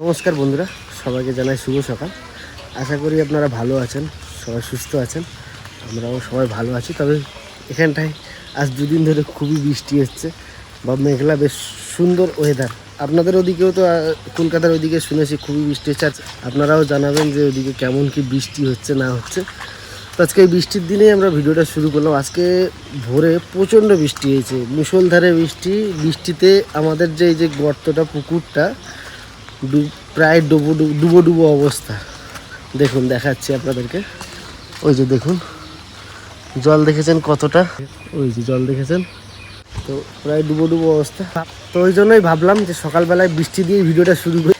নমস্কার বন্ধুরা, সবাইকে জানাই শুভ সকাল। আশা করি আপনারা ভালো আছেন, সবাই সুস্থ আছেন। আমরাও সবাই ভালো আছি। তবে এখানটায় আজ দুদিন ধরে খুবই বৃষ্টি হচ্ছে বা মেঘলা, বেশ সুন্দর ওয়েদার। আপনাদের ওদিকেও তো কলকাতার ওদিকে শুনেছি খুবই বৃষ্টি হচ্ছে। আপনারাও জানাবেন যে ওদিকে কেমন কি বৃষ্টি হচ্ছে না হচ্ছে। তো আজকে এই বৃষ্টির দিনেই আমরা ভিডিওটা শুরু করলাম। আজকে ভোরে প্রচণ্ড বৃষ্টি হয়েছে, মুষলধারে বৃষ্টিতে আমাদের যে এই যে গর্তটা, পুকুরটা প্রায় ডুবো ডুবো অবস্থা। দেখুন, দেখাচ্ছি আপনাদেরকে। ওই যে দেখুন, জল দেখেছেন কতটা, ওই যে জল দেখেছেন, তো প্রায় ডুবো ডুবো অবস্থা। তো ওই জন্যই ভাবলাম যে সকালবেলায় বৃষ্টি দিয়ে ভিডিওটা শুরু করি।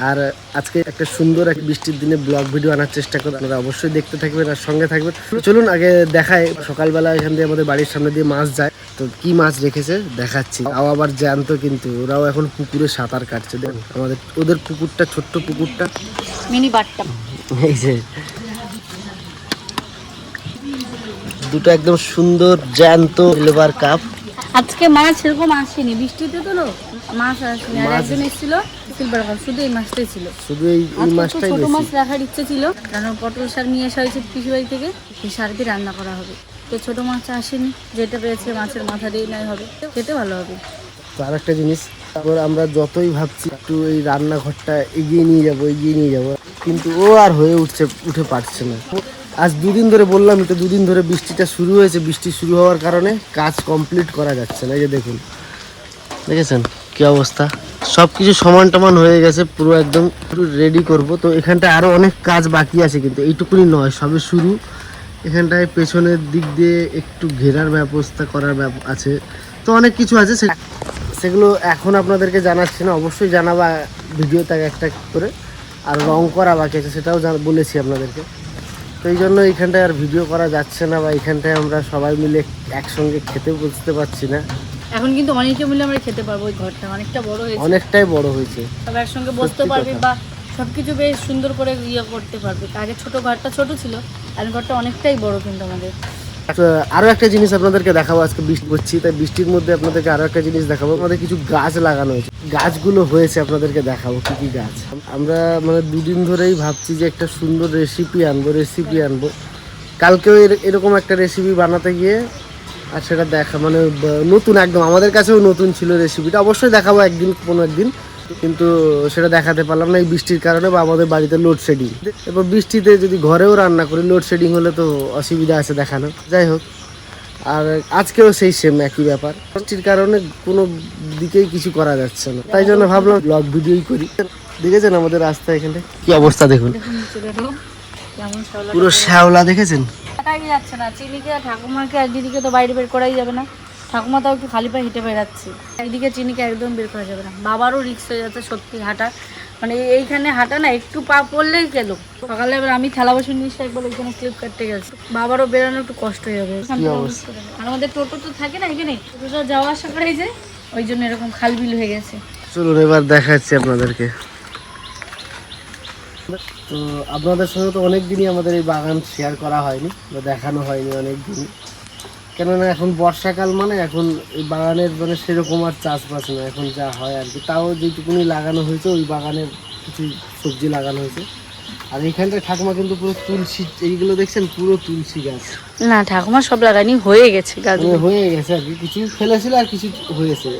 আর আজকে একটা সুন্দর এক বৃষ্টির দিনে ব্লগ ভিডিও আনার চেষ্টা করি। আপনারা অবশ্যই দেখতে থাকবেন আর সঙ্গে থাকবেন। চলুন আগে দেখায়, সকালবেলা এখান দিয়ে আমাদের বাড়ির সামনে দিয়ে মাছ যায়, তো কি মাছ রেখেছে দেখাচ্ছি। তাও আবার জ্যান্ত, কিন্তু ওরাও এখন পুকুরে সাঁতার কাটছে। দেখুন ওদের পুকুরটা, ছোট্ট পুকুরটা, মিনি বাট্টা। এই যে দুটো একদম সুন্দর জ্যান্ত সিলভার কাপ। আজকে মাছ সেরকম আসেনি, বৃষ্টিতে তো মাছ আসেনি। আর একজন এসেছিল সিলভার কাপ, শুধু এই মাছটাই ছিল। শুধু এই মাছটাই ছোট বেশি। মাছ রাখার ইচ্ছে ছিল, কারণ পটল শাক নিয়ে আসা হয়েছে পিসিবাড়ি থেকে, সেই শাক দিয়ে রান্না করা হবে। তো ছোট মাছ আসেনি, যেটা পেয়েছে মাছের মাথা দিয়ে নাই হবে, খেতে ভালো হবে। তো আর একটা জিনিস, তারপর আমরা যতই ভাবছি একটু এই রান্নাঘরটা এগিয়ে নিয়ে যাব, কিন্তু ও আর হয়ে উঠে পারছে না। আজ দুদিন ধরে, বললাম তো, দুদিন ধরে বৃষ্টিটা শুরু হয়েছে। বৃষ্টি শুরু হওয়ার কারণে কাজ কমপ্লিট করা যাচ্ছে না। এই যে দেখুন, দেখেছেন কি অবস্থা, সব কিছু সমান টমান হয়ে গেছে, পুরো একদম রেডি করব। তো এখানটা আরও অনেক কাজ বাকি আছে, কিন্তু এইটুকুনি নয়, সবে শুরু। এখানটায় পেছনের দিক দিয়ে একটু ঘেরার ব্যবস্থা করার আছে, তো অনেক কিছু আছে। সেগুলো এখন আপনাদেরকে জানাচ্ছি না, অবশ্যই জানাবা ভিডিওতে একটা করে। আর রং করা বাকি আছে, সেটাও বলেছি আপনাদেরকে। তো এই জন্য এইখানটায় আর ভিডিও করা যাচ্ছে না, বা এইখানটায় আমরা সবাই মিলে একসঙ্গে খেতে বুঝতে পারছি না। এখন কিন্তু অনেকে মিলে আমরা খেতে পারবো। ওই ঘরটা অনেকটা বড় হয়েছে, অনেকটাই বড় হয়েছে, সবাই একসঙ্গে বসতে পারবে বা সবকিছু বেশ সুন্দর করে করতে পারবে। আগে ছোট ঘরটা ছোট ছিল, আর ঘরটা অনেকটাই বড় কিন্তু আমাদের। আরও একটা জিনিস আপনাদেরকে দেখাবো। আজকে বৃষ্টি হচ্ছে, তাই বৃষ্টির মধ্যে আপনাদেরকে আরও একটা জিনিস দেখাবো। আমাদের কিছু গাছ লাগানো হয়েছে, গাছগুলো হয়েছে, আপনাদেরকে দেখাবো কি কি গাছ। আমরা দুদিন ধরেই ভাবছি যে একটা সুন্দর রেসিপি আনবো। কালকেও এরকম একটা রেসিপি বানাতে গিয়ে, আর সেটা দেখা নতুন, একদম আমাদের কাছেও নতুন ছিল রেসিপিটা। অবশ্যই দেখাবো কোনো একদিন, কিন্তু সেটা দেখাতে পারলাম না এই বৃষ্টির কারণে, বা আমাদের বাড়িতে লোডশেডিং। এবার বৃষ্টিতে যদি ঘরেও রান্না করি, লোডশেডিং হলে তো অসুবিধা আছে দেখানো। যাই হোক, আর আজকেও সেই সেম একই ব্যাপার, বৃষ্টির কারণে কোনো দিকেই কিছু করা যাচ্ছে না। তাই জন্য ভাবলাম ব্লগ ভিডিওই করি। দেখেছেন আমাদের রাস্তা এখানে কি অবস্থা, দেখুন পুরো শ্যাওলা, দেখেছেন? যাচ্ছে না, চিনিকে ঠাকুমাকে আর দিদিকে তো বাইরে বের করাই যাবে না। ঠাকুমা তাও একটু খালি পায়ে হেঁটে বেড়াচ্ছে, একদিকে চিনিকে একদম বের করা যাবে না। বাবারও রিস্ক হয়ে যাচ্ছে সত্যি হাঁটা, এইখানে হাঁটা না, একটু পা পড়লেই গেল। সকালে এবার আমি থালা বাসন নিয়ে একবার ওইখানে ক্লিপ কাটতে গেছি, বাবারও বেরোনো একটু কষ্ট হয়ে যাবে। আর আমাদের টোটো তো থাকে না এখানে, টোটো যাওয়া আসা করাই যায়, ওই জন্য এরকম খালবিল হয়ে গেছে। চলুন এবার দেখাচ্ছি আপনাদেরকে। তো আপনাদের সঙ্গে তো অনেক দিনই আমাদের এই বাগান শেয়ার করা হয়নি বা দেখানো হয়নি অনেক দিনই, কেননা এখন বর্ষাকাল, এখন এই বাগানের সেরকম আর চাষবাস না, এখন যা হয় আর কি। তাও যেটুকুনি লাগানো হয়েছে, ওই বাগানের কিছু সবজি লাগানো হয়েছে। আর এইখানটায় ঠাকুমা কিন্তু পুরো তুলসী, এইগুলো দেখছেন পুরো তুলসী গাছ। না, ঠাকুমা সব লাগানি হয়ে গেছে, গাছ হয়ে গেছে আর কি, কিছু ফেলেছিল আর কিছু হয়েছে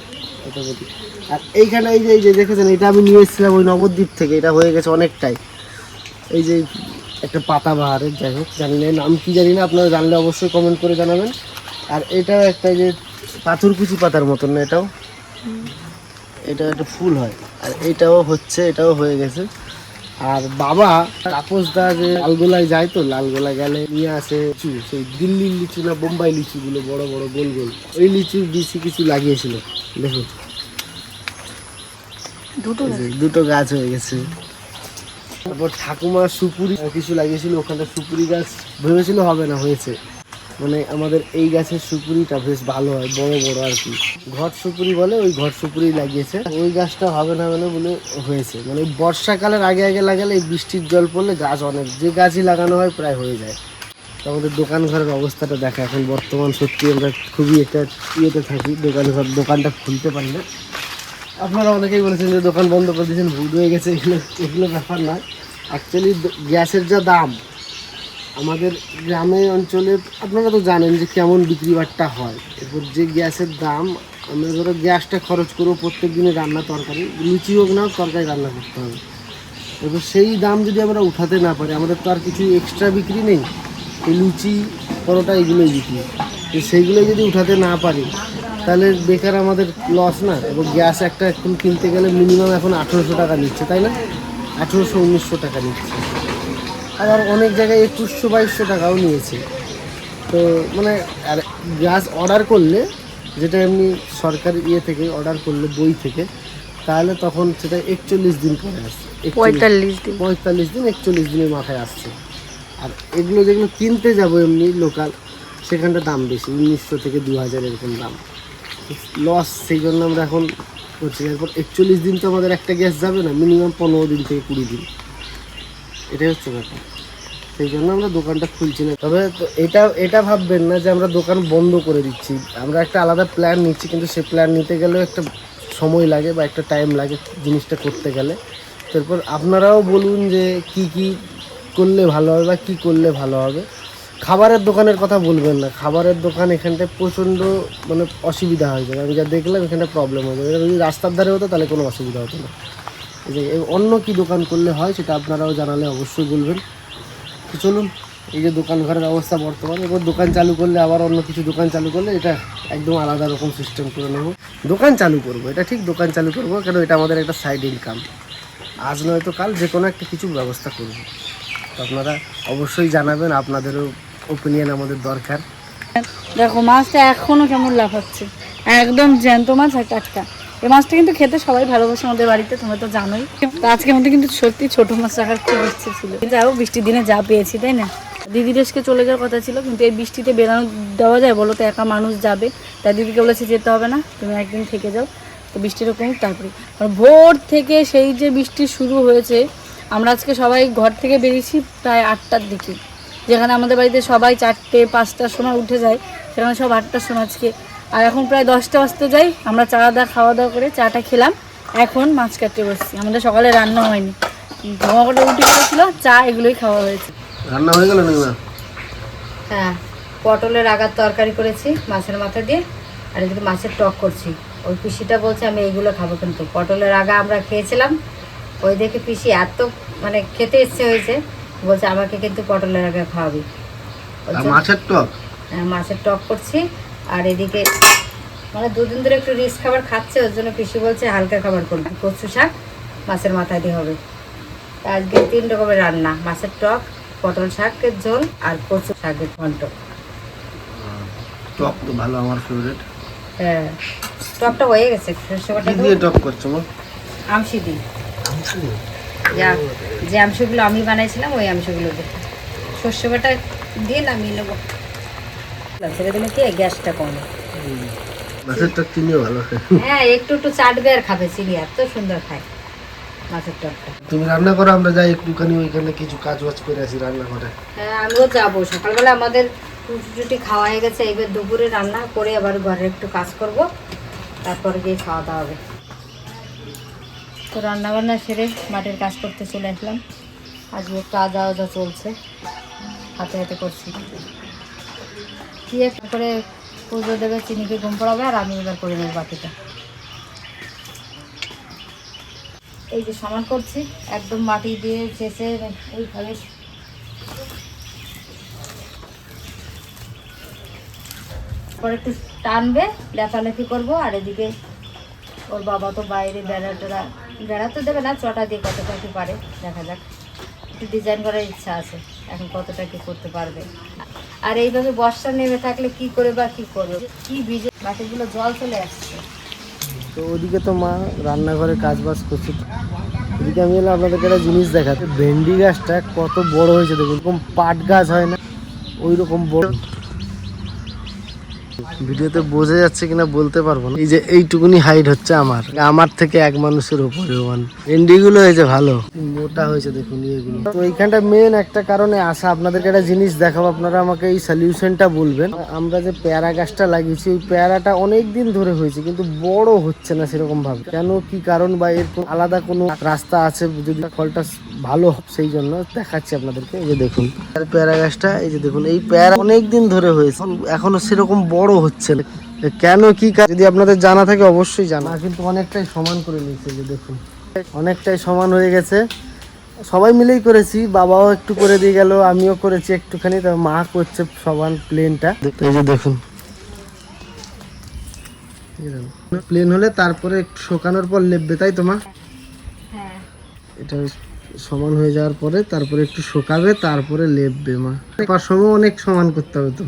মোটামুটি। আর এইখানে এই যে দেখেছেন, এটা আমি নিয়ে এসেছিলাম ওই নবদ্বীপ থেকে, এটা হয়ে গেছে অনেকটাই। এই যে একটা পাতা বাহারের, যাই হোক, জানি না নাম কি, জানি না, আপনারা জানলে অবশ্যই কমেন্ট করে জানাবেন। আর এটাও একটা যে পাথরকুচি পাতার মতন না, এটাও একটা ফুল হয়। আর এটাও হয়ে গেছে। আর বাবা তাপসদা যে লালগোলায় যায়, তো লালগোলা গেলে নিয়ে আসে সেই দিল্লির লিচু না বোম্বাই লিচুগুলো, বড় বড় গোল গোল, ওই লিচু বেশি কিছু লাগিয়েছিল। দেখুন দুটো গাছ হয়ে গেছে। তারপর ঠাকুমা সুপুরি কিছু লাগিয়েছিল, ওখানটা সুপুরি গাছ ভেবেছিল হবে না, হয়েছে। আমাদের এই গাছের সুপুরিটা বেশ ভালো হয়, বড় বড় আর কি, ঘট সুপুরি বলে, ওই ঘট সুপুরি লাগিয়েছে। ওই গাছটা হবে না বলে হয়েছে। বর্ষাকালের আগে লাগালে, এই বৃষ্টির জল পড়লে গাছ অনেক, যে গাছই লাগানো হয় প্রায় হয়ে যায়। তো আমাদের দোকান ঘরের অবস্থাটা দেখা এখন বর্তমান, সত্যি আমরা খুবই একটা ইয়েতে থাকি, দোকানটা খুলতে পারি না। আপনারা অনেকেই বলেছেন যে দোকান বন্ধ করে দিয়েছেন, ভুল হয়ে গেছে। এগুলো এগুলো ব্যাপার নয়। অ্যাকচুয়ালি গ্যাসের যা দাম আমাদের গ্রামে অঞ্চলে আপনারা তো জানেন যে কেমন বিক্রি বাট্টা হয়। এরপর যে গ্যাসের দাম, আমরা ধরো গ্যাসটা খরচ করবো প্রত্যেক দিনে রান্না তরকারি, লুচি হোক না হোক তরকারি রান্না করতে হবে। এবার সেই দাম যদি আমরা উঠাতে না পারি, আমাদের তো আর কিছু এক্সট্রা বিক্রি নেই, এই লুচি পরোটা এগুলোই বিক্রি। তো সেইগুলোই যদি উঠাতে না পারি তাহলে বেকার আমাদের লস না। এবং গ্যাস একটা এখন কিনতে গেলে মিনিমাম এখন 1800 টাকা নিচ্ছে, তাই না? 1800-1900 টাকা নিচ্ছে, আবার অনেক জায়গায় 2100-2200 টাকাও নিয়েছে। তো মানে আর গ্যাস অর্ডার করলে, যেটা এমনি সরকার থেকে অর্ডার করলে বই থেকে, তাহলে তখন সেটা 41 দিন পরে আসছে, 45 দিন 45 দিন 41 দিনের মাথায় আসছে। আর এগুলো যেগুলো কিনতে যাবো এমনি লোকাল, সেখানটা দাম বেশি, 1900 থেকে 2000 এরকম দাম, লস। সেই জন্য আমরা এখন করছি। এরপর 41 দিন তো আমাদের একটা গ্যাস যাবে না, মিনিমাম 15 দিন থেকে 20 দিন, এটাই হচ্ছে ব্যাপার। সেই জন্য আমরা দোকানটা খুলছি না। তবে এটা ভাববেন না যে আমরা দোকান বন্ধ করে দিচ্ছি। আমরা একটা আলাদা প্ল্যান নিচ্ছি, কিন্তু সেই প্ল্যান নিতে গেলেও একটা সময় লাগে বা একটা টাইম লাগে জিনিসটা করতে গেলে। তারপর আপনারাও বলুন যে কি কি করলে ভালো হবে বা কী করলে ভালো হবে। খাবারের দোকানের কথা বলবেন না, খাবারের দোকান এখানটায় প্রচণ্ড মানে অসুবিধা হয়ে যাবে। আমি যা দেখলাম এখানটা প্রবলেম হয়ে যাবে। যদি রাস্তার ধারে হতো তাহলে কোনো অসুবিধা হতো না। এই যে অন্য কি দোকান করলে হয় সেটা আপনারাও জানালে অবশ্যই বলবেন। তো চলুন, এই যে দোকান ঘরের অবস্থা বর্তমানে, এবার দোকান চালু করলে আবার অন্য কিছু দোকান চালু করলে এটা একদম আলাদা রকম সিস্টেম করে নেব। দোকান চালু করব, এটা ঠিক, দোকান চালু করব, কেন এটা আমাদের একটা সাইড ইনকাম। আজ নয়তো কাল যে কোনো একটা কিছু ব্যবস্থা করব। তো আপনারা অবশ্যই জানাবেন, আপনাদেরও ওপিনিয়ন আমাদের দরকার। দেখো মাছটা এখনো কেমন লাফাচ্ছে, একদম জ্যান্ত মাছ আর টাটকা। এই মাছটা কিন্তু খেতে সবাই ভালোবাসে আমাদের বাড়িতে, তোমরা তো জানোই। তো আজকের মধ্যে কিন্তু সত্যি ছোট মাছ রাখার খুব ইচ্ছে ছিল, কিন্তু আরও বৃষ্টির দিনে যা পেয়েছি, তাই না? দিদি দেশকে চলে যাওয়ার কথা ছিল, কিন্তু এই বৃষ্টিতে বেরানো দেওয়া যায় বলো তো? একা মানুষ যাবে, তাই দিদিকে বলেছে যেতে হবে না, তুমি একদিন থেকে যাও। তো বৃষ্টিটা কমুক তারপরে। ভোর থেকে সেই যে বৃষ্টি শুরু হয়েছে, আমরা আজকে সবাই ঘর থেকে বেরিয়েছি প্রায় 8টার দিকে। যেখানে আমাদের বাড়িতে সবাই 4টে-5টার সময় উঠে যায়, সেখানে সব 8টার সময় আজকে। আর এখন প্রায় 10টা বাজতে যাই। আমরা খাওয়া দাওয়া করে চাটা খেলাম, এখন মাছ কাটতে বসছি। আমাদের সকালে রান্না হয়নি, ধোঁয়াটা রুটি করেছিল, চা এগুলোই খাওয়া হয়েছে। রান্না হয়ে গেল না? হ্যাঁ, পটলের আগার তরকারি করেছি মাছের মাথা দিয়ে, আর এদিকে মাছের টক করছি। ওই পিসিটা বলছে আমি এইগুলো খাবো, কিন্তু পটলের আগা আমরা খেয়েছিলাম, ওই দেখে পিসি এত মানে খেতে ইচ্ছে হয়েছে, বলছে আমাকে কিন্তু পটলের আগা খাওয়াবি। মাছের টক? হ্যাঁ, মাছের টক করছি। আর এদিকে মানে দুদিন ধরে একটু রিচ খাবার খাচ্ছে, ওর জন্য পিসি বলছে হালকা খাবার করবি, কচু শাক মাছের মাথা দিয়ে হবে। আজকে 3 রকমের রান্না, মাছের টক, পটল শাকের ঝোল আর কচু শাকের ঘন্ট। টক তো ভালো, আমার ফেভারিট। হ্যাঁ, টকটা হয়ে গেছে। সর্ষে বাটা দিয়ে টক করছো মা? আমসি দিই, যে আমসগুলো আমি বানাইছিলাম ওই আমসগুলো দিয়ে সর্ষে বাটা দিয়ে নামিয়ে নেবো। ছেড়ে দিলে কি গ্যাসটা কমে। মাছের টক চিনিও ভালো। হ্যাঁ, একটু একটু চাটবে আর খাবে, চিনি এত সুন্দর খায় মাছের টকটা। তুমি রান্না করো, আমরা যাই একটুখানি ওইখানে কিছু কাজ বাজ করে আসি রান্না করে। হ্যাঁ, আমিও যাবো। সকালবেলা আমাদের রুটি খাওয়া হয়ে গেছে, এবার দুপুরে রান্না করে আবার ঘরে একটু কাজ করব, তারপরে গিয়ে খাওয়া দাওয়া হবে। তো রান্নাবান্না সেরে মাঠের কাজ করতে চলে আসলাম। আজকে একটু আদা আদা চলছে, হাতে হাতে করছি। কি একটা করে পুজো দেবে, চিনিকে ঘুম পড়াবে, আর আমি এবার করে নেব বাকিটা। এই যে সমান করছি, একদম মাটি দিয়ে চেঁচে এইভাবে পরে একটু টানবে, লেফালেফি করবো। আর এদিকে ওর বাবা তো বাইরে বেড়াতে দেবে না, চটা দিয়ে কতটা কি পারে দেখা যাক। একটু ডিজাইন করার ইচ্ছা আছে, এখন কতটা কি করতে পারবে। আর এইভাবে বর্ষা নেমে থাকলে কি করে বা কি করবে, কি ভিজে মাটিগুলো জল চলে আসছে। তো ওদিকে তো মা রান্নাঘরে কাজ বাজ করছে, এদিকে আমি এলাম আপনাদেরকে একটা জিনিস দেখাতে। ভেন্ডি গাছটা কত বড় হয়েছে দেখুন, এরকম পাট গাছ হয় না ওই রকম বড়। ভিডিওতে বোঝা যাচ্ছে কিনা বলতে পারবো না। এই যে এইটুকুনি হাইট হচ্ছে আমার থেকে এক মানুষের উপরে ওয়ান। এন্ডিগুলো হয়েছে ভালো, মোটা হয়েছে দেখুন এগুলো। তো এইখানটা মেন একটা কারণে আসা, আপনাদেরকে একটা জিনিস দেখাবো, আপনারা আমাকে এই সলিউশনটা বলবেন। আমরা যে পেয়ারা গাছটা লাগিয়েছি ওই পেয়ারাটা অনেক দিন ধরে হয়েছে কিন্তু বড় হচ্ছে না সেরকম ভাবে, কেন কি কারণ বা এর আলাদা কোনো রাস্তা আছে যদি ফলটা ভালো হয়, সেই জন্য দেখাচ্ছি আপনাদেরকে। এই যে দেখুন পেয়ারা গাছটা, এই যে দেখুন এই পেয়ারা অনেক দিন ধরে হয়েছে, এখনো সেরকম বড় হচ্ছে না, কেন কি যদি আপনাদের জানা থাকে অবশ্যই জানা। কিন্তু অনেকটাই সমান করে নিয়েছে, যে দেখুন অনেকটাই সমান হয়ে গেছে, সবাই মিলেই করেছি, বাবাও একটু করে দিয়ে গেল, আমিও করেছি একটুখানি, তবে মা করছে সমান প্লেনটা। এই যে দেখুন প্লেন হলে তারপরে একটু শুকানোর পর লেপবে, তাই তো মা? হ্যাঁ, এটা সমান হয়ে যাওয়ার পরে তারপরে একটু শুকাবে, তারপরে লেপবে মা। পার সময় অনেক সমান করতে হবে তো।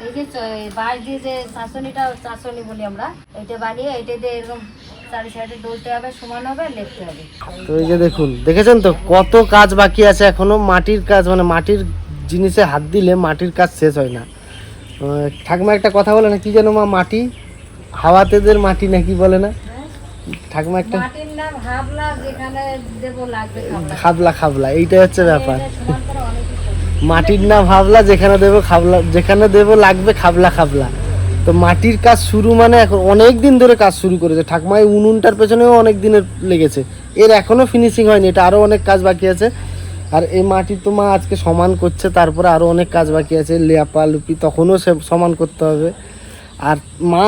এই যে বাঁশ দিয়ে যে চাষনি বলি আমরা, এটা বানিয়ে এটা দিয়ে এরকম চারি সাইডে ডলতে হবে, সমান হবে, লেপতে হবে। তো এই যে দেখুন, দেখেছেন তো কত কাজ বাকি আছে এখনো, মাটির কাজ, মানে মাটির জিনিসে হাত দিলে মাটির কাজ শেষ হয় না। ঠাকুমা একটা কথা বলে না, কি যেন মা, মাটি হাওয়াতেদের মাটি নাকি বলে না ঠাকুমা একটা, মাটির নাম হাবলা, যেখানে দেব লাগবে খাবলা, খাবলা এইটা হচ্ছে ব্যাপার। সমান করে অনেক কিছু। মাটির নাম হাবলা, যেখানে দেবো খাবলা, যেখানে দেবো লাগবে খাবলা, খাবলা। তো মাটির কাজ শুরু মানে এখন অনেক দিন ধরে কাজ শুরু করেছে ঠাকুমা, এই উনুনটার পেছনেও অনেক দিনের লেগেছে, এর এখনো ফিনিশিং হয়নি, এটা আরো অনেক কাজ বাকি আছে। আর এই মাটি তো মা আজকে সমান করছে, তারপরে আরো অনেক কাজ বাকি আছে, লেপা লুপি তখনও সে সমান করতে হবে। আর মা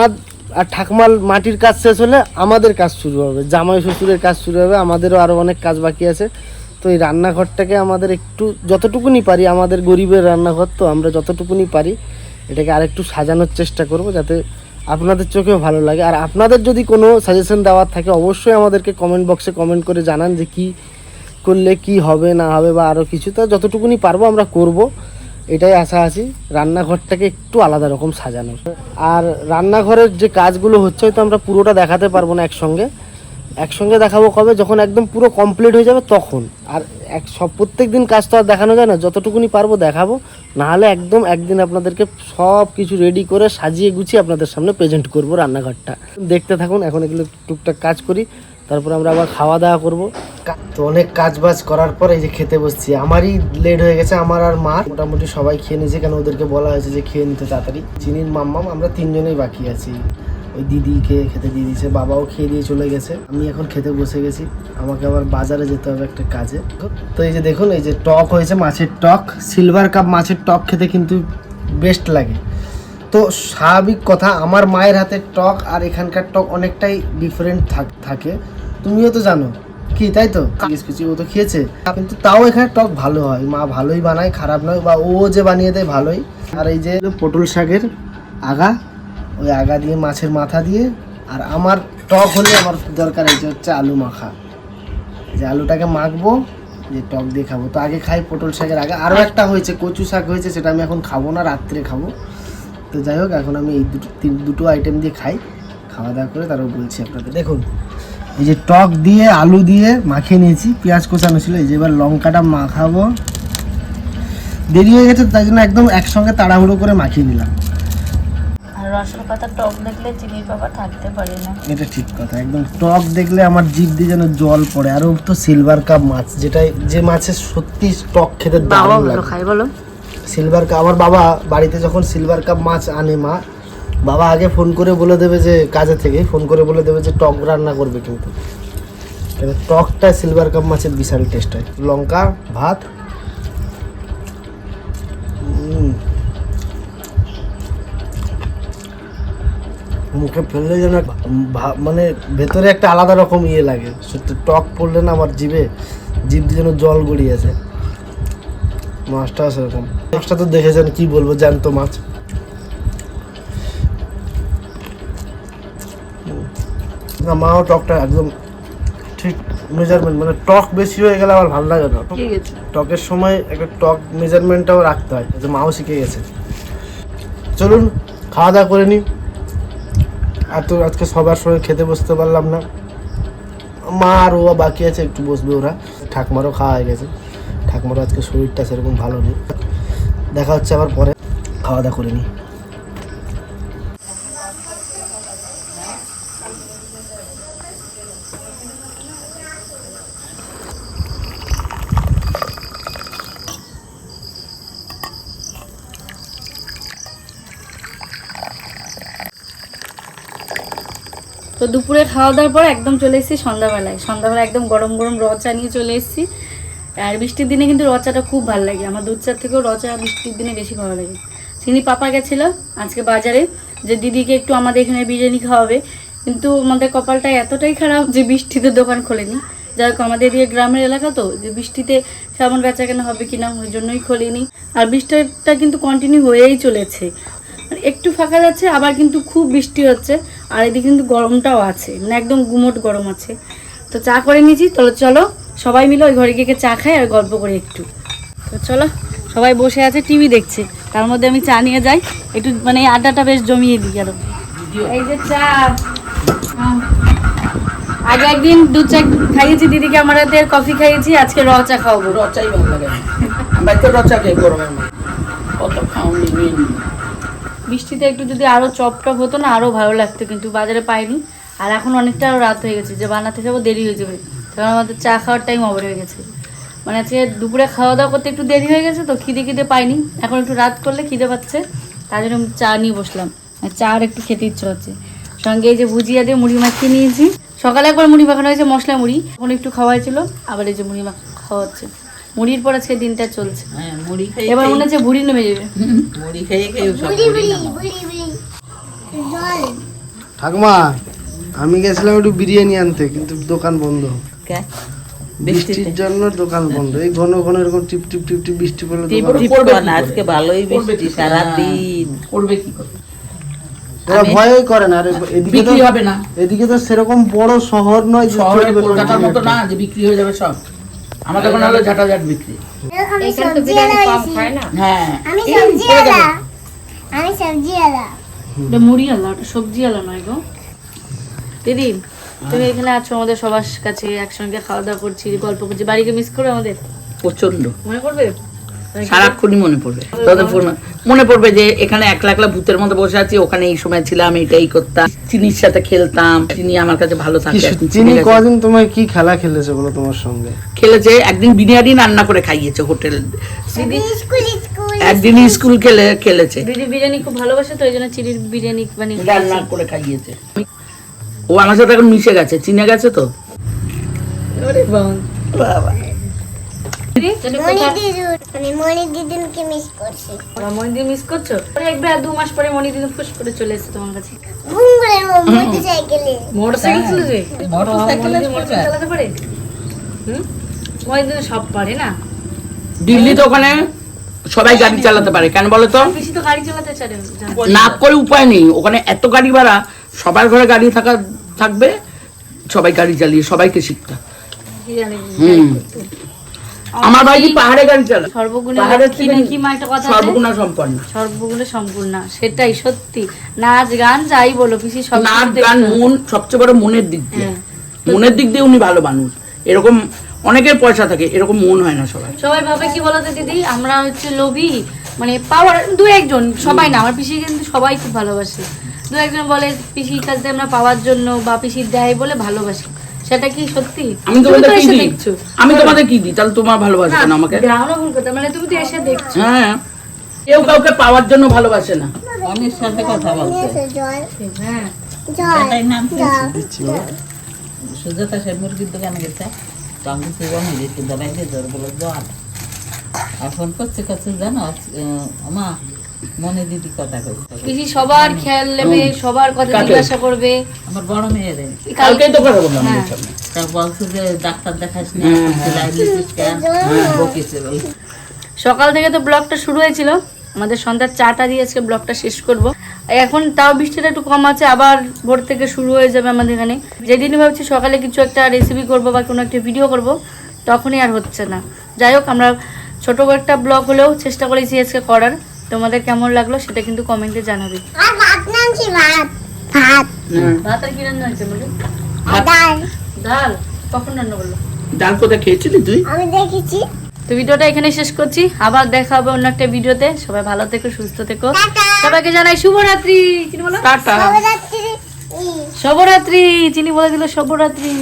আর ঠাকুমার মাটির কাজ শেষ হলে আমাদের কাজ শুরু হবে, জামাই শ্বশুরের কাজ শুরু হবে, আমাদেরও আরো অনেক কাজ বাকি আছে। তো এই রান্নাঘরটাকে আমাদের একটু যতটুকুনি পারি, আমাদের গরিবের রান্নাঘর তো, আমরা যতটুকুনি পারি এটাকে আরেকটু সাজানোর চেষ্টা করব, যাতে আপনাদের চোখেও ভালো লাগে। আর আপনাদের যদি কোনো সাজেশন দেওয়ার থাকে অবশ্যই আমাদেরকে কমেন্ট বক্সে কমেন্ট করে জানান, যে কি করলে কি হবে না হবে, বা আরও কিছু। তো যতটুকুনি পারবো আমরা করব, এটাই আশা আছি, রান্নাঘরটাকে একটু আলাদা রকম সাজানোর। আর রান্নাঘরের যে কাজগুলো হচ্ছে হয়তো আমরা পুরোটা দেখাতে পারবো না একসঙ্গে দেখাবো কবে, যখন একদম পুরো কমপ্লিট হয়ে যাবে তখন। আর প্রত্যেক দিন কাজ তো আর দেখানো যায় না, যতটুকুনি পারবো দেখাবো, নাহলে একদম একদিন আপনাদেরকে সব কিছু রেডি করে সাজিয়ে গুছিয়ে আপনাদের সামনে প্রেজেন্ট করব রান্নাঘরটা। দেখতে থাকুন, এখন এগুলো টুকটাক কাজ করি, তারপর আমরা আবার খাওয়া দাওয়া করবো। তো অনেক কাজ বাজ করার পর এই যে খেতে বসছি, আমারই লেট হয়ে গেছে, আমার আর মা মোটামুটি সবাই খেয়ে নিয়েছে, কেন ওদেরকে বলা হয়েছে যে খেয়ে নিতে তাড়াতাড়ি। চিনির মাম্মাম আমরা তিনজনেই বাকি আছি, ওই দিদিকে খেতে দিয়ে দিয়েছে, বাবাও খেয়ে দিয়ে চলে গেছে, আমি এখন খেতে বসে গেছি, আমাকে আবার বাজারে যেতে হবে একটা কাজে। তো এই যে দেখুন, এই যে টক হয়েছে, মাছের টক, সিলভার কাপ মাছের টক খেতে কিন্তু বেস্ট লাগে। তো স্বাভাবিক কথা, আমার মায়ের হাতের টক আর এখানকার টক অনেকটাই ডিফারেন্ট থাকে, তুমিও তো জানো কি, তাই তো? ও তো খেয়েছে, কিন্তু তাও এখানে টক ভালো হয়, মা ভালোই বানায়, খারাপ নয়, বা ও যে বানিয়ে দেয় ভালোই। আর এই যে পটল শাকের আগা, ওই আগা দিয়ে মাছের মাথা দিয়ে, আর আমার টক হলে আমার দরকার এই যে হচ্ছে আলু মাখা, যে আলুটাকে মাখবো, যে টক দিয়ে খাবো। তো আগে খাই পটল শাকের আগা, আরও একটা হয়েছে কচু শাক হয়েছে, সেটা আমি এখন খাবো না, রাত্রে খাবো। তো যাই হোক, এখন আমি এই দুটো আইটেম দিয়ে খাই, খাওয়া দাওয়া করে তারপর বলছি আপনাদের। দেখুন এই যে টক দিয়ে আলু দিয়ে মাখিয়ে নিয়েছি, পেঁয়াজ কোচানো ছিল, এই যে এবার লঙ্কাটা মাখাবো, দেরি হয়ে গেছে তাই জন্য একদম একসঙ্গে তাড়াহুড়ো করে মাখিয়ে নিলাম। আর রসের পাতা টক দেখলে চিনির বাবা থাকতে পারে না, এটা ঠিক কথা, একদম টক দেখলে আমার জিভ দিয়ে যেন জল পড়ে। আর তো সিলভার কাপ মাছ, যে মাছের সত্যি টক খেতে দারুণ লাগে। খাই বলো সিলভার কাপ, আমার বাবা বাড়িতে যখন সিলভার কাপ মাছ আনে মা, বাবা আগে ফোন করে বলে দেবে, যে কাজে থেকে ফোন করে বলে দেবে যে টক রান্না করবে, কিন্তু টকটা সিলভার কাপ মাছের বিশাল টেস্ট হয়। লঙ্কা ভাত, মুখে ফেললে যেন মানে ভেতরে একটা আলাদা রকম ইয়ে লাগে, সত্যি টক পড়লে না আমার জিভ দিয়ে যেন জল গড়িয়েছে। মাছটা সেরকম, মাছটা তো দেখেছেন, কি বলবো, জ্যান্ত মাছ। না মাও টকটা একদম ঠিক মেজারমেন্ট, মানে টক বেশি হয়ে গেলে আমার ভালো লাগে না, টকের সময় একটা টক মেজারমেন্টটাও রাখতে হয়, যে মাও শিখে গেছে। চলুন খাওয়া দাওয়া করে নিই, আর তো আজকে সবার সঙ্গে খেতে বসতে পারলাম না, মা আর ও বাকি আছে, একটু বসবে ওরা। ঠাকুমারও খাওয়া হয়ে গেছে, ঠাকুমারও আজকে শরীরটা সেরকম ভালো নেই। দেখা হচ্ছে আবার পরে, খাওয়া দাওয়া করে নিই। তো দুপুরে খাওয়া দাওয়ার পর একদম চলে এসেছি সন্ধ্যাবেলায় একদম গরম গরম রচা নিয়ে চলে এসেছি। আর বৃষ্টির দিনে কিন্তু রচাটা খুব ভালো লাগে, আমার দুধ চার থেকেও রচা বৃষ্টির দিনে বেশি ভালো লাগে। চিনি পাপা গেছিলো আজকে বাজারে যে দিদিকে একটু আমাদের এখানে বিরিয়ানি খাওয়াবে, কিন্তু আমাদের কপালটা এতটাই খারাপ যে বৃষ্টিতে দোকান খোলেনি। যাই হোক আমাদের এদিকে গ্রামের এলাকা তো, যে বৃষ্টিতে কেমন বেচা কেনা হবে কিনা ওই জন্যই খোলেনি। আর বৃষ্টিটা কিন্তু কন্টিনিউ হয়েই চলেছে, একটু ফাঁকা যাচ্ছে আবার কিন্তু খুব বৃষ্টি হচ্ছে। আর এদিকে কিন্তু গরমটাও আছে, মানে একদম গুমোট গরম আছে। তো চা করে নিয়েছি, তো চলো সবাই মিলে ওই ঘরে গিয়ে চা খাই আর গল্প করি একটু। তো চলো সবাই বসে আছে টিভি দেখছে, তার মধ্যে আমি চা নিয়ে যাই একটু, মানে এই আড্ডাটা বেশ জমিয়ে দিই। আর এই যে চা, আগে একদিন দুধ চা খাইয়েছি দিদিকে, আমাদের কফি খাইয়েছি, আজকে র চা খাওয়াবো। রচাই ভালো লাগে, আমরা তো রচা খাই গরমের মধ্যে, কত খাওনি মেনি। বৃষ্টিতে একটু যদি আরো চপ টপ হতো না আরো ভালো লাগতো, কিন্তু বাজারে পাইনি। আর এখন অনেকটা রাত হয়ে গেছে, যে বানাতে যাবো দেরি হয়ে যাবে, কারণ আমাদের চা খাওয়ার টাইম ওভার হয়ে গেছে। মানে আজকে দুপুরে খাওয়া দাওয়া করতে একটু দেরি হয়ে গেছে, তো খিদে পাইনি। এখন একটু রাত করলে খিদে পাচ্ছে, তার জন্য চা নিয়ে বসলাম। চা আর একটু খেতে ইচ্ছে হচ্ছে, সঙ্গে এই যে ভুজিয়া দিয়ে মুড়ি মাখিয়ে নিয়েছি। সকালে একবার মুড়ি মাখানো হয়েছে, মশলা মুড়ি, এখন একটু খাওয়া হয়েছিল, আবার এই যে মুড়ি খাওয়া হচ্ছে। মুড়ির পর আজকে দিনটা চলছে। হ্যাঁ মুড়ি খাই, এবার মনে হচ্ছে ভুড়ি নেমে যাবে। মুড়ি খেয়ে খেয়ে সব মুড়ি নামাও। ঠাকুমা আমি গেছিলাম একটু বিরিয়ানি আনতে, কিন্তু দোকান বন্ধ কে? বৃষ্টির জন্য দোকান বন্ধ। এই ঘন ঘন এরকম টিপ টিপ টিপ টিপ বৃষ্টি পড়লে টিপ দোকান টিপ করে না, আজকে ভালোই বৃষ্টি সারাদিন। করবে কি করে? ওরা ভয়ই করে না। আর এদিকে তো বিক্রি হবে না, এদিকে তো সেরকম বড় শহর নয় যে শহরে চলবে কলকাতার মতো continue। না যে বিক্রি হয়ে যাবে সব। আমাদের ওখানে হলো ঝাঁটাঝাট বিক্রি। হ্যাঁ আমি সবজিওয়ালা। এটা মুড়ি আলা, ওটা সবজি আলা নয় গো। দিদি তুমি এখানে আছো আমাদের সবার কাছে, একসঙ্গে খাওয়া দাওয়া করছি, গল্প করছি, বাড়িকে মিস করবে আমাদের? প্রচন্ড মনে করবে? সারাক্ষণই মনে পড়বে তোদের ফোন, মনে পড়বে যে এখানে একলা একলা ভূতের মধ্যে বসে আছি, ওখানে এই সময় ছিলাম, এটাই করতাম, চিনির সাথে খেলতাম। চিনি আমার কাছে ভালো থাকে। এখন চিনি কদিন তোমায় কি খেলা খেলেছে বলো তোমার সঙ্গে? খেলেছে, একদিন বিরিয়ানি রান্না করে খাইয়েছে হোটেল, একদিন স্কুল খেলেছে, দিদি বিরিয়ানি খুব ভালোবাসে, তো এই জন্য চিনির বিরিয়ানি বানিয়ে রান্না করে খাইয়েছে। ও আমার সাথে এখন মিশে গেছে, চিনে গেছে তো। বাবা মনিদিন মিস করছো? একবার 2 মাস পরে মনিদিন ফুস করে চলে এসেছে তোমার কাছে। মোটরসাইকেল চলেছে, মোটরসাইকেল চালাতে পারে। মনিদিন সব পারে না। দিল্লিতে ওখানে সবাই গাড়ি চালাতে পারে, কেন বলো তো? বেশি তো গাড়ি চালাতে জানে না করে উপায় নেই, ওখানে এত গাড়ি ভাড়া, সবার ঘরে গাড়ি থাকবে, সবাই গাড়ি চালিয়ে সবাইকে শিখতে। আমার ভাই কি পাহাড়ে গাড়ি চালায়, সর্বগুণে পাহাড়ের কি থেকে কি মা একটা কথা আছে, সর্বগুণা সম্পন্ন। সর্বগুণে সম্পূর্ণ, সেটাই সত্যি। নাচ গান যাই বলো পিসি সব নাচ গান মন, সবচেয়ে বড় মনের দিক দিয়ে, হ্যাঁ। মনের দিক দিয়ে উনি ভালো মানুষ। এরকম অনেকের পয়সা থাকে, এরকম মন হয় না সবাই। সবাই ভাবে কি বলতো দিদি, আমরা হচ্ছে লোভী, মানে পাওয়ার 2-1 জন, সবাই না। আমার পিসি কিন্তু সবাই খুব ভালোবাসে। 2-1 জন বলে পিসির কাছে আমরা পাওয়ার জন্য বা পিসির দেয় বলে ভালোবাসি, সেটা কি সত্যি? আমি তুমি তোমাদের তো কি এসে দিই? দেখছো। আমি তোমাদের কি দিই? তাহলে তোমার ভালোবাসা না আমাকে? দাঁড়ানো ভুল কথা, মানে তুমি তো এসে দেখছো। হ্যাঁ, কেউ কাউকে পাওয়ার জন্য ভালোবাসে না। অনেক সাথে কথা বলছে। হ্যাঁ সুজাতা সে মুরগির দোকানে গেছে, তো আমি তো জানি যে একটু দাবাই দিয়ে জ্বর বলে জ্বর। আর ফোন করছে জানো মা মনে দিদি কথা কইছে, পিসি সবার খেয়াল নেবে, সবার কথা কাকে? জিজ্ঞাসা করবে। আমার বড় মেয়ের কালকেই তো কথা বললাম হ্যাঁ। ওদের সামনে। তা বলছে যে ডাক্তার দেখাস না, হ্যাঁ। বকেছে বলে। সকাল থেকে তো ব্লগটা শুরু হয়েছিল, আমাদের সন্ধ্যার 4টা দিয়ে আজকে ব্লগটা শেষ করব। এখন তাও বৃষ্টিটা একটু কম আছে, আবার ভোর থেকে শুরু হয়ে যাবে আমাদের এখানে। যেদিনই ভাবছি সকালে কিছু একটা রেসিপি করব বা কোনো একটা ভিডিও করব, তখনই আর হচ্ছে না। যাই হোক, আমরা ছোট একটা ব্লগ হলেও চেষ্টা করেছি আজকে করার। তোমাদের কেমন লাগলো সেটা কিন্তু কমেন্টে জানাবে। ভাত আর কি রান্না হয়েছে বলে? ডাল কখন রান্না করলো? ডাল কোথায় খেয়েছিলি তুই? আমি দেখেছি। তো ভিডিওটা এখানে শেষ করছি, আবার দেখা হবে অন্য একটা ভিডিওতে। সবাই ভালো থেকো, সুস্থ থেকো, সবাইকে জানাই শুভরাত্রি। চিনি বলো টাটা। শুভরাত্রি, চিনি বলে দিল শুভরাত্রি।